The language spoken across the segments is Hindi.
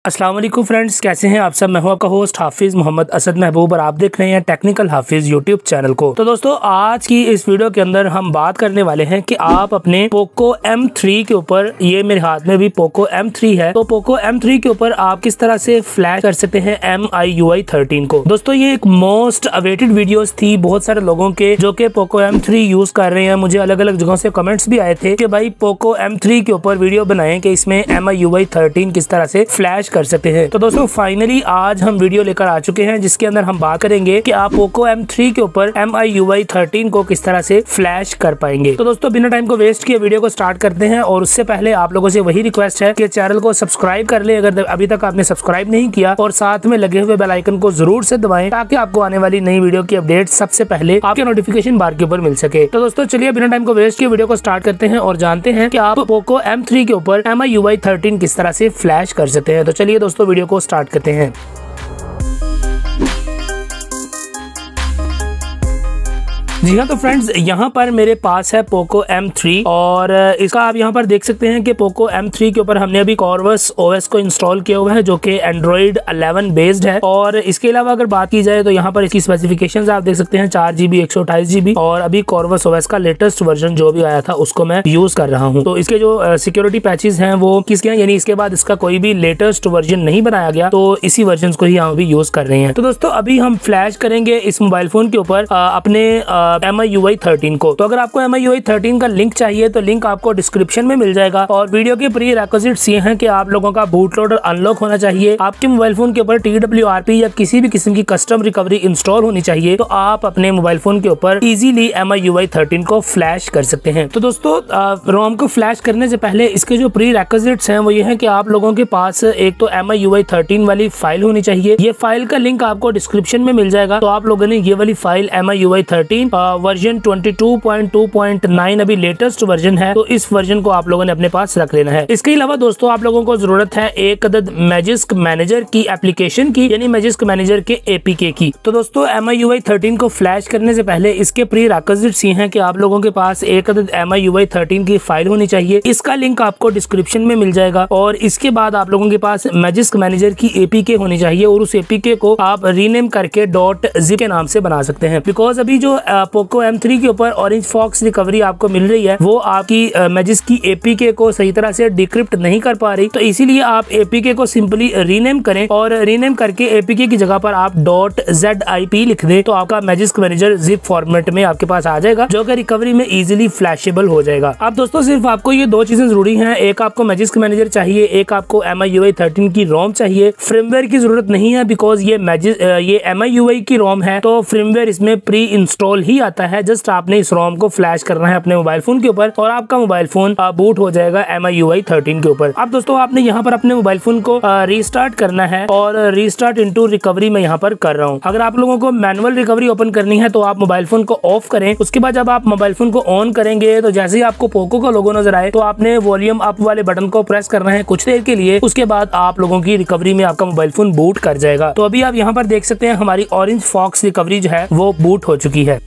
अस्सलाम वालेकुम फ्रेंड्स, कैसे हैं आप सब। मैं हूं आपका होस्ट हाफिज मोहम्मद असद महबूब और आप देख रहे हैं टेक्निकल हाफिज यूट्यूब चैनल को। तो दोस्तों, आज की इस वीडियो के अंदर हम बात करने वाले हैं कि आप अपने पोको M3 के ऊपर, ये मेरे हाथ में भी पोको M3 है, तो पोको M3 के ऊपर आप किस तरह से फ्लैश कर सकते हैं MIUI 13 को। दोस्तों, ये एक मोस्ट अवेटेड वीडियोस थी बहुत सारे लोगों के जो कि पोको M3 यूज कर रहे हैं। मुझे अलग अलग जगहों से कमेंट्स भी आए थे कि भाई पोको M3 के ऊपर वीडियो बनाएं कि इसमें MIUI 13 किस तरह से फ्लैश कर सकते हैं। तो दोस्तों, फाइनली आज हम वीडियो लेकर आ चुके हैं जिसके अंदर हम बात करेंगे कि आप पोको M3 के ऊपर MIUI 13 को किस तरह से फ्लैश कर पाएंगे। तो दोस्तों, बिना टाइम को वेस्ट किए वीडियो को स्टार्ट करते हैं और उससे पहले आप लोगों से वही रिक्वेस्ट है कि चैनल को सब्सक्राइब कर ले अगर अभी तक आपने सब्सक्राइब नहीं किया, और साथ में लगे हुए बेल आइकन को जरूर से दबाएं ताकि आपको आने वाली नई वीडियो की अपडेट सबसे पहले आपके नोटिफिकेशन बार के ऊपर मिल सके। तो दोस्तों, चलिए बिना टाइम को वेस्ट किए वीडियो को स्टार्ट करते हैं और जानते हैं कि आप पोको M3 के ऊपर MIUI 13 किस तरह से फ्लैश कर सकते हैं। तो चलिए दोस्तों, वीडियो को स्टार्ट करते हैं। जी हाँ, तो फ्रेंड्स, यहाँ पर मेरे पास है पोको M3 और इसका आप यहाँ पर देख सकते हैं कि पोको M3 के ऊपर हमने अभी कॉर्वस OS को इंस्टॉल किया हुआ है जो कि Android 11 बेस्ड है। और इसके अलावा अगर बात की जाए तो यहाँ पर इसकी स्पेसिफिकेशंस आप देख सकते हैं 4GB 128GB, और अभी कॉर्वस OS का लेटेस्ट वर्जन जो भी आया था उसको मैं यूज कर रहा हूँ। तो इसके जो सिक्योरिटी पैचेस हैं वो किसके हैं, यानी इसके बाद इसका कोई भी लेटेस्ट वर्जन नहीं बनाया गया, तो इसी वर्जन को ही हम अभी यूज कर रहे हैं। तो दोस्तों, अभी हम फ्लैश करेंगे इस मोबाइल फोन के ऊपर अपने MIUI 13 को। तो अगर आपको MIUI 13 का लिंक चाहिए तो लिंक आपको डिस्क्रिप्शन में मिल जाएगा। और वीडियो के प्री रिक्विजिट्स ये हैं कि आप लोगों का बूट लोडर अनलॉक होना चाहिए, आपके मोबाइल फोन के ऊपर TWRP या किसी भी किस्म की कस्टम रिकवरी इंस्टॉल होनी चाहिए, तो आप अपने मोबाइल फोन के ऊपर इजीली MIUI 13 को फ्लैश कर सकते हैं। तो दोस्तों, रोम को फ्लैश करने से पहले इसके जो प्री रिक्विजिट्स हैं वो ये है कि आप लोगों के पास एक तो MIUI 13 वाली फाइल होनी चाहिए। ये फाइल का लिंक आपको डिस्क्रिप्शन में मिल जाएगा। तो आप लोगों ने ये वाली फाइल MIUI 13 वर्जन 22.2.9 अभी लेटेस्ट वर्जन है, तो इस वर्जन को आप लोगों ने अपने पास रख लेना है। इसके अलावा दोस्तों, आप लोगों को जरूरत है एक अदद मैजिस्क मैनेजर की एप्लीकेशन की, यानी मैजिस्क मैनेजर के APK की। तो दोस्तों, MIUI 13 को फ्लैश करने से पहले इसके प्री रिक्विजिट्स ये हैं कि आप लोगों के पास एक अदद MIUI 13 की फाइल होनी चाहिए। इसका लिंक आपको डिस्क्रिप्शन में मिल जाएगा। और इसके बाद आप लोगों के पास मैजिस्क मैनेजर की APK होनी चाहिए, और उस APK को आप रीनेम करके .zip के नाम से बना सकते हैं। बिकॉज अभी जो पोको M3 के ऊपर ऑरेंज फॉक्स रिकवरी आपको मिल रही है वो आपकी मैजिस्क की APK को सही तरह से डिक्रिप्ट नहीं कर पा रही, तो इसीलिए आप APK को सिंपली रीनेम करें, और रीनेम करके APK की जगह पर आप .zip लिख दें, तो आपका मैजिस्क मैनेजर जिप फॉर्मेट में आपके पास आ जाएगा जो कि रिकवरी में इजीली फ्लैशेबल हो जाएगा। अब दोस्तों, सिर्फ आपको ये दो चीजें जरूरी हैं, एक आपको मैजिस्क मैनेजर चाहिए, एक आपको MIUI 13 की रोम चाहिए। फ्रेमवेयर की जरूरत नहीं है बिकॉज ये MIUI की रोम है, तो फ्रेमवेयर इसमें प्री इंस्टॉल ही आता है। जस्ट आपने इस रोम को फ्लैश करना है अपने मोबाइल फोन के ऊपर और आपका मोबाइल फोन बूट हो जाएगा MIUI 13 के ऊपर। अब दोस्तों, आपने यहाँ पर अपने मोबाइल फोन को रीस्टार्ट करना है, और रीस्टार्ट इनटू रिकवरी मैं यहाँ पर कर रहा हूँ। अगर आप लोगों को मैनुअल रिकवरी ओपन करनी है तो आप मोबाइल फोन को ऑफ करें। उसके बाद जब आप मोबाइल फोन को ऑन करेंगे तो जैसे ही आपको पोको का लोगो नजर आए तो आपने वॉल्यूम अप वाले बटन को प्रेस करना है कुछ देर के लिए। उसके बाद आप लोगों की रिकवरी में आपका मोबाइल फोन बूट कर जाएगा। तो अभी आप यहाँ पर देख सकते हैं हमारी ऑरेंज फॉक्स रिकवरी जो है वो बूट हो चुकी है।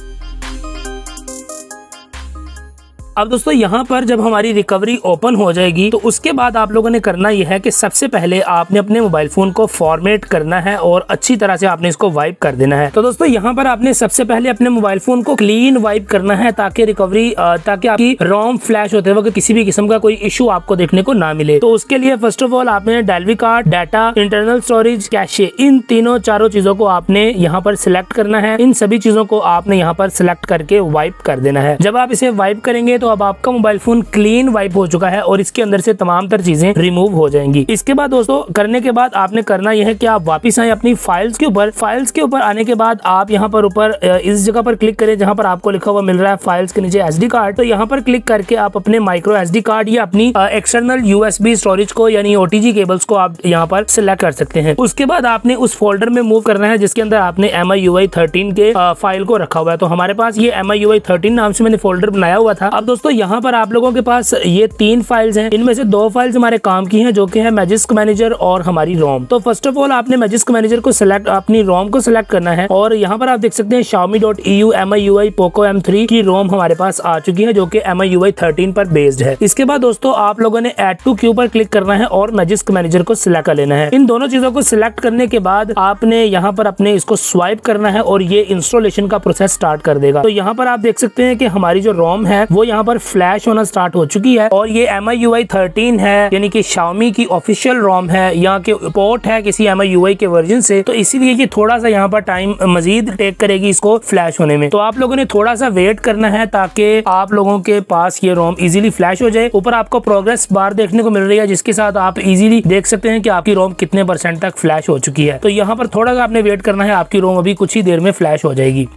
अब दोस्तों, यहाँ पर जब हमारी रिकवरी ओपन हो जाएगी तो उसके बाद आप लोगों ने करना यह है कि सबसे पहले आपने अपने मोबाइल फोन को फॉर्मेट करना है और अच्छी तरह से आपने इसको वाइप कर देना है। तो दोस्तों, यहाँ पर आपने सबसे पहले अपने मोबाइल फोन को क्लीन वाइप करना है ताकि ताकि आपकी रोम फ्लैश होते वक्त किसी भी किस्म का कोई इशू आपको देखने को ना मिले। तो उसके लिए फर्स्ट ऑफ ऑल आपने डेल्वी card, data, internal storage, cache, इन चारों चीजों को आपने यहाँ पर सिलेक्ट करना है। इन सभी चीजों को आपने यहाँ पर सिलेक्ट करके वाइप कर देना है। जब आप इसे वाइप करेंगे तो अब आपका मोबाइल फोन क्लीन वाइप हो चुका है और इसके अंदर से तमाम तर चीजें रिमूव हो जाएंगी। इसके बाद दोस्तों, करने के बाद आपने करना यह है कि आप वापस आए अपनी फाइल्स के ऊपर। फाइल्स के ऊपर आने के बाद आप यहाँ पर ऊपर इस जगह पर क्लिक करें जहाँ पर आपको लिखा हुआ मिल रहा है फाइल्स के नीचे SD कार्ड। तो यहाँ पर क्लिक करके आप अपने माइक्रो SD कार्ड या अपनी एक्सटर्नल USB स्टोरेज को यानी OTG केबल्स को आप यहाँ पर सिलेक्ट कर सकते हैं। उसके बाद आपने उस फोल्डर में मूव करना है जिसके अंदर आपने MIUI 13 के फाइल को रखा हुआ है। तो हमारे पास ये MIUI 13 नाम से मैंने फोल्डर बनाया हुआ था। अब दोस्तों यहाँ पर आप लोगों के पास ये 3 फाइल्स हैं, इनमें से 2 फाइल्स हमारे काम की हैं जो कि है मैजिस्क मैनेजर और हमारी रोम। तो फर्स्ट ऑफ ऑल आपने मैजिस्क मैनेजर को सिलेक्ट, अपनी रोम को सिलेक्ट करना है और यहाँ पर आप देख सकते हैं Xiaomi.eu MIUI Poco M3 की रोम हमारे पास आ चुकी है जो कि MIUI 13 पर बेस्ड है। इसके बाद दोस्तों आप लोगों ने ऐड टू क्यू पर क्लिक करना है और मैजिस्क मैनेजर को सिलेक्ट कर लेना है। इन दोनों चीजों को सिलेक्ट करने के बाद आपने यहाँ पर अपने इसको स्वाइप करना है और ये इंस्टॉलेशन का प्रोसेस स्टार्ट कर देगा। तो यहाँ पर आप देख सकते हैं कि हमारी जो रोम है वो यहाँ पर फ्लैश होना स्टार्ट हो चुकी है और ये MIUI 13 है, यानी कि Xiaomi की ऑफिशियल रोम है, यहाँ के पोर्ट है किसी MIUI के वर्जन से, तो इसीलिए ये थोड़ा सा यहाँ पर टाइम मजीद टेक करेगी इसको फ्लैश होने में। तो आप लोगों ने थोड़ा सा वेट करना है ताकि आप लोगों के पास ये रोम इजीली फ्लैश हो जाए। ऊपर आपको प्रोग्रेस बार देखने को मिल रही है जिसके साथ आप इजीली देख सकते हैं कि आपकी रोम कितने % तक फ्लैश हो चुकी है। तो यहाँ पर थोड़ा सा आपने वेट करना है, आपकी रोम अभी कुछ ही देर में फ्लैश हो जाएगी।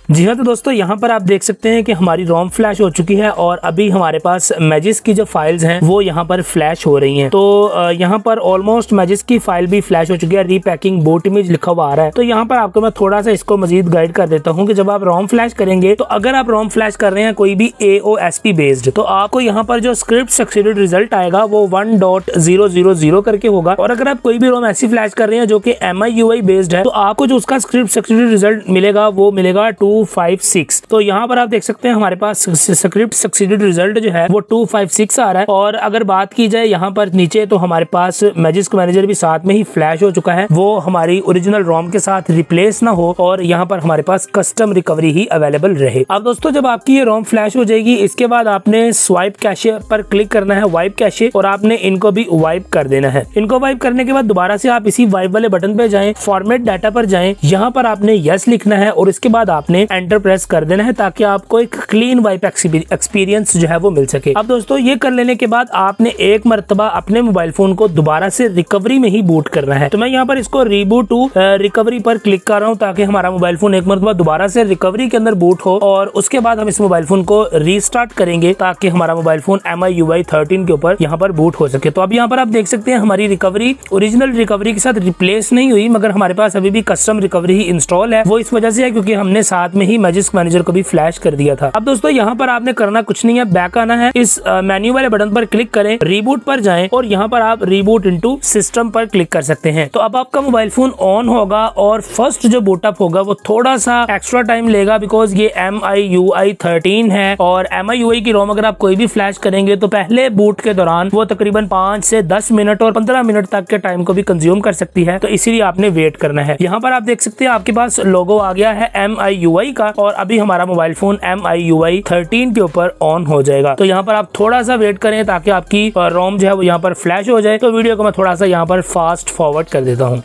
जी हाँ, तो दोस्तों यहाँ पर आप देख सकते हैं कि हमारी रोम फ्लैश हो चुकी है और अभी हमारे पास मैजिस्क की जो फाइल्स हैं वो यहाँ पर फ्लैश हो रही हैं। तो यहाँ पर ऑलमोस्ट मैजिस्क की फाइल भी फ्लैश हो चुकी है, रीपैकिंग बूट इमेज लिखा हुआ आ रहा है। तो यहाँ पर आपको मैं थोड़ा सा इसको मजीद गाइड कर देता हूँ कि जब आप रोम फ्लैश करेंगे तो अगर आप रोम फ्लैश कर रहे हैं कोई भी AOSP बेस्ड, तो आपको यहाँ पर जो स्क्रिप्ट सक्सीडेड रिजल्ट आएगा वो 1.000 करके होगा। और अगर आप कोई भी रोम ऐसी फ्लैश कर रहे हैं जो कि MIUI बेस्ड है तो आपको जो उसका स्क्रिप्ट सक्सीडेड रिजल्ट मिलेगा वो मिलेगा 256। तो यहाँ पर आप देख सकते हैं हमारे पास स्क्रिप्ट सक्सीडेड रिजल्ट जो है वो 256 आ रहा है। और अगर बात की जाए यहाँ पर नीचे तो हमारे पास मैजिस्क मैनेजर भी साथ में ही फ्लैश हो चुका है, वो हमारी ओरिजिनल रोम के साथ रिप्लेस ना हो और यहाँ पर हमारे पास कस्टम रिकवरी ही अवेलेबल रहे। अब दोस्तों जब आपकी ये रोम फ्लैश हो जाएगी इसके बाद आपने स्वाइप कैशे पर क्लिक करना है, वाइप कैशे, और आपने इनको भी वाइप कर देना है। इनको वाइप करने के बाद दोबारा से आप इसी वाइप वाले बटन पे जाएं, फॉर्मेट डाटा पर जाएं, यहाँ पर आपने यस लिखना है और इसके बाद आपने एंटर प्रेस कर देना है ताकि आपको एक क्लीन वाइप एक्सपीरियंस जो है वो मिल सके। अब दोस्तों ये कर लेने के बाद आपने एक मर्तबा अपने मोबाइल फोन को दोबारा से रिकवरी में ही बूट करना है। तो मैं यहाँ पर इसको रीबूट टू रिकवरी पर क्लिक कर रहा हूँ ताकि हमारा मोबाइल फोन एक मर्तबा दोबारा से रिकवरी के अंदर बूट हो और उसके बाद हम इस मोबाइल फोन को रीस्टार्ट करेंगे ताकि हमारा मोबाइल फोन MIUI 13 के ऊपर यहाँ पर बूट हो सके। तो अब यहाँ पर आप देख सकते हैं हमारी रिकवरी ओरिजिनल रिकवरी के साथ रिप्लेस नहीं हुई, मगर हमारे पास अभी भी कस्टम रिकवरी ही इंस्टॉल है। वो इस वजह से है क्योंकि हमने साथ में ही मैजिस्क मैनेजर को भी फ्लैश कर दिया था। अब दोस्तों यहाँ पर आपने करना कुछ नहीं है, बैक आना है, इस मेन्यू वाले बटन पर क्लिक करें, रीबूट पर जाएं और यहाँ पर आप रीबूट इनटू सिस्टम पर क्लिक कर सकते हैं। तो अब आपका मोबाइल फोन ऑन होगा और फर्स्ट जो बूटअप होगा वो थोड़ा सा एक्स्ट्रा टाइम लेगा बिकॉज ये MIUI 13 है और MIUI की रोम अगर आप कोई भी फ्लैश करेंगे तो पहले बूट के दौरान वो तकरीबन 5 से 10 मिनट और 15 मिनट तक के टाइम को भी कंज्यूम कर सकती है। तो इसीलिए आपने वेट करना है। यहाँ पर आप देख सकते हैं आपके पास लोगो आ गया है MIUI का और अभी हमारा मोबाइल फोन MIUI 13 के ऊपर ऑन हो जाएगा। तो यहाँ पर आप थोड़ा सा वेट करें ताकि आपकी रोम जो है वो यहाँ पर फ्लैश हो जाए। तो वीडियो को मैं थोड़ा सा यहाँ पर फास्ट फॉरवर्ड कर देता हूँ।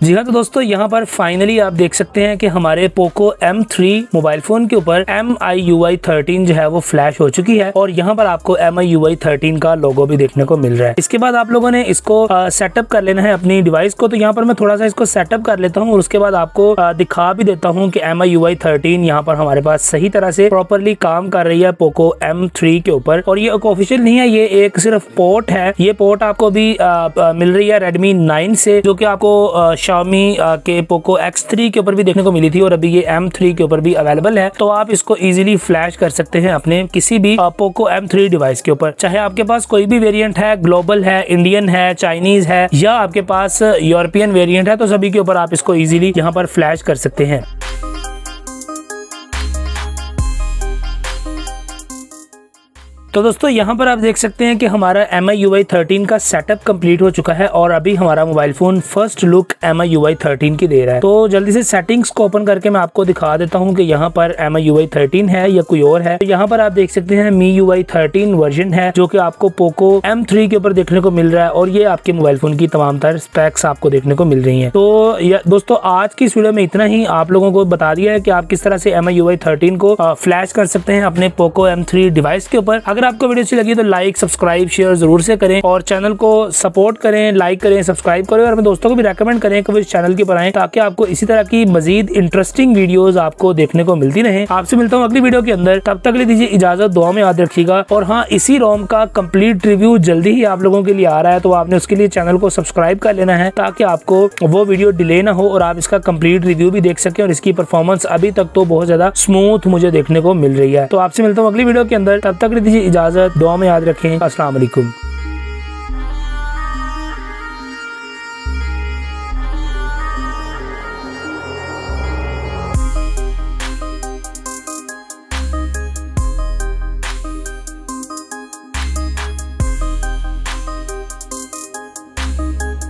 जी हाँ, तो दोस्तों यहाँ पर फाइनली आप देख सकते हैं कि हमारे पोको M3 मोबाइल फोन के ऊपर MIUI 13 जो है वो फ्लैश हो चुकी है और यहाँ पर आपको MIUI 13 का लोगो भी देखने को मिल रहा है। इसके बाद आप लोगों ने इसको सेटअप कर लेना है अपनी डिवाइस को। तो यहाँ पर मैं थोड़ा सा इसको सेटअप कर लेता हूँ और उसके बाद आपको दिखा भी देता हूँ कि MIUI 13 यहाँ पर हमारे पास सही तरह से प्रॉपरली काम कर रही है पोको M3 के ऊपर। और ये ऑफिशियल नहीं है, ये एक सिर्फ पोर्ट है। ये पोर्ट आपको भी मिल रही है Redmi 9 से, जो कि आपको Xiaomi के Poco X3 के ऊपर भी देखने को मिली थी और अभी ये M3 के ऊपर भी अवेलेबल है। तो आप इसको इजीली फ्लैश कर सकते हैं अपने किसी भी Poco M3 डिवाइस के ऊपर, चाहे आपके पास कोई भी वेरिएंट है, ग्लोबल है, इंडियन है, चाइनीज है या आपके पास यूरोपियन वेरिएंट है, तो सभी के ऊपर आप इसको इजीली यहाँ पर फ्लैश कर सकते हैं। तो दोस्तों यहाँ पर आप देख सकते हैं कि हमारा MIUI 13 का सेटअप कंप्लीट हो चुका है और अभी हमारा mobile phone first look MIUI 13 की दे रहा है। तो जल्दी से सेटिंग्स को ओपन करके मैं आपको दिखा देता हूँ कि यहाँ पर MIUI 13 है या कोई और है। तो यहाँ पर आप देख सकते हैं MIUI 13 वर्जन है जो कि आपको पोको M3 के ऊपर देखने को मिल रहा है और ये आपके मोबाइल फोन की तमाम तरह स्पेक्स आपको देखने को मिल रही है। तो दोस्तों आज की इस वीडियो में इतना ही, आप लोगों को बता दिया है कि आप किस तरह से MIUI 13 को फ्लैश कर सकते हैं अपने पोको M3 डिवाइस के ऊपर। अगर आपको वीडियो अच्छी लगी तो लाइक सब्सक्राइब शेयर जरूर से करें और चैनल को सपोर्ट करें, लाइक करें, सब्सक्राइब करें और अपने दोस्तों को भी रेकमेंड करें कि वो इस चैनल की पर आएं ताकि आपको इसी तरह की मजीद इंटरेस्टिंग वीडियोस आपको देखने को मिलती रहे। आपसे मिलता हूँ अगली वीडियो के अंदर, तब तक ले दीजिए इजाजत, दुआ में याद रखिएगा। और हाँ, इसी रोम का कंप्लीट रिव्यू जल्दी ही आप लोगों के लिए आ रहा है, तो आपने उसके लिए चैनल को सब्सक्राइब कर लेना है ताकि आपको वो वीडियो डिले ना हो और आप इसका कंप्लीट रिव्यू भी देख सकें। और इसकी परफॉर्मेंस अभी तक तो बहुत ज्यादा स्मूथ मुझे देखने को मिल रही है। तो आपसे मिलता हूँ अगली वीडियो के अंदर, तब तक ले दीजिए इजाजत, दुआ में याद रखें। अस्सलाम वालेकुम।